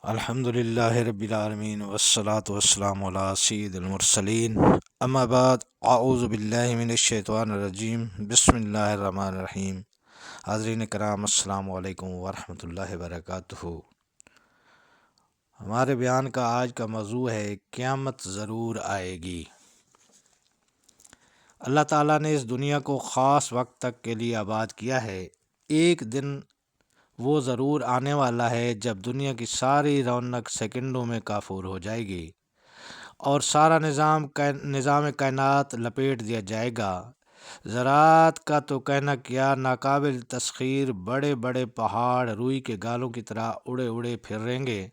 الحمد للہ رب العالمین والصلاة والسلام علی سید المرسلین اما بعد اعوذ باللہ من الشیطان الرجیم بسم اللہ الرحمن الرحیم۔ حاضرین کرام السلام علیکم ورحمۃ اللہ وبرکاتہ۔ ہمارے بیان کا آج کا موضوع ہے قیامت ضرور آئے گی۔ اللہ تعالیٰ نے اس دنیا کو خاص وقت تک کے لیے آباد کیا ہے۔ ایک دن وہ ضرور آنے والا ہے جب دنیا کی ساری رونق سیکنڈوں میں کافور ہو جائے گی اور سارا نظام کائنات لپیٹ دیا جائے گا۔ زراعت کا تو کہنا کیا، ناقابل تسخیر بڑے بڑے پہاڑ روئی کے گالوں کی طرح اڑے اڑے پھر رہیں گے۔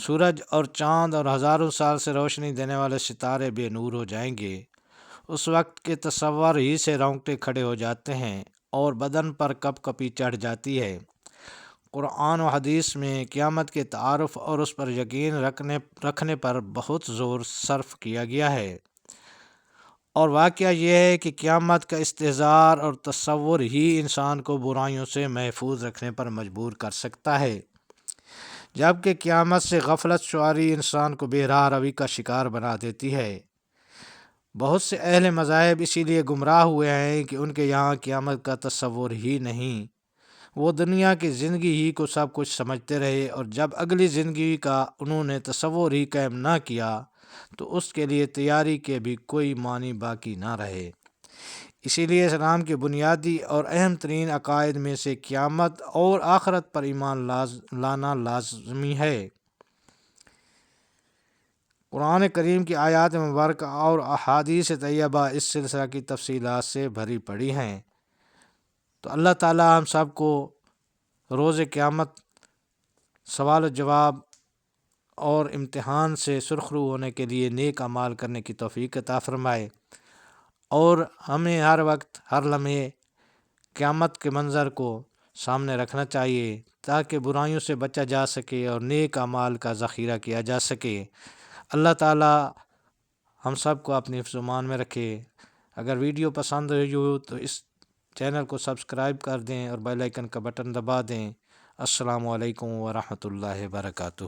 سورج اور چاند اور ہزاروں سال سے روشنی دینے والے ستارے بے نور ہو جائیں گے۔ اس وقت کے تصور ہی سے رونگٹے کھڑے ہو جاتے ہیں اور بدن پر کپ کپی چڑھ جاتی ہے۔ قرآن و حدیث میں قیامت کے تعارف اور اس پر یقین رکھنے پر بہت زور صرف کیا گیا ہے، اور واقعہ یہ ہے کہ قیامت کا استحضار اور تصور ہی انسان کو برائیوں سے محفوظ رکھنے پر مجبور کر سکتا ہے، جبکہ قیامت سے غفلت شعاری انسان کو بے راہ روی کا شکار بنا دیتی ہے۔ بہت سے اہل مذاہب اسی لیے گمراہ ہوئے ہیں کہ ان کے یہاں قیامت کا تصور ہی نہیں۔ وہ دنیا کی زندگی ہی کو سب کچھ سمجھتے رہے، اور جب اگلی زندگی کا انہوں نے تصور ہی قائم نہ کیا تو اس کے لیے تیاری کے بھی کوئی معنی باقی نہ رہے۔ اسی لیے اسلام کے بنیادی اور اہم ترین عقائد میں سے قیامت اور آخرت پر ایمان لانا لازمی ہے۔ قرآن کریم کی آیات مبارکہ اور احادیث طیبہ اس سلسلہ کی تفصیلات سے بھری پڑی ہیں۔ تو اللہ تعالیٰ ہم سب کو روز قیامت سوال و جواب اور امتحان سے سرخرو ہونے کے لیے نیک اعمال کرنے کی توفیق عطا فرمائے، اور ہمیں ہر وقت ہر لمحے قیامت کے منظر کو سامنے رکھنا چاہیے تاکہ برائیوں سے بچا جا سکے اور نیک اعمال کا ذخیرہ کیا جا سکے۔ اللہ تعالیٰ ہم سب کو اپنی حفظ و امان میں رکھے۔ اگر ویڈیو پسند ہوئی ہو تو اس چینل کو سبسکرائب کر دیں اور بیل آئیکن کا بٹن دبا دیں۔ السلام علیکم ورحمۃ اللہ وبرکاتہ۔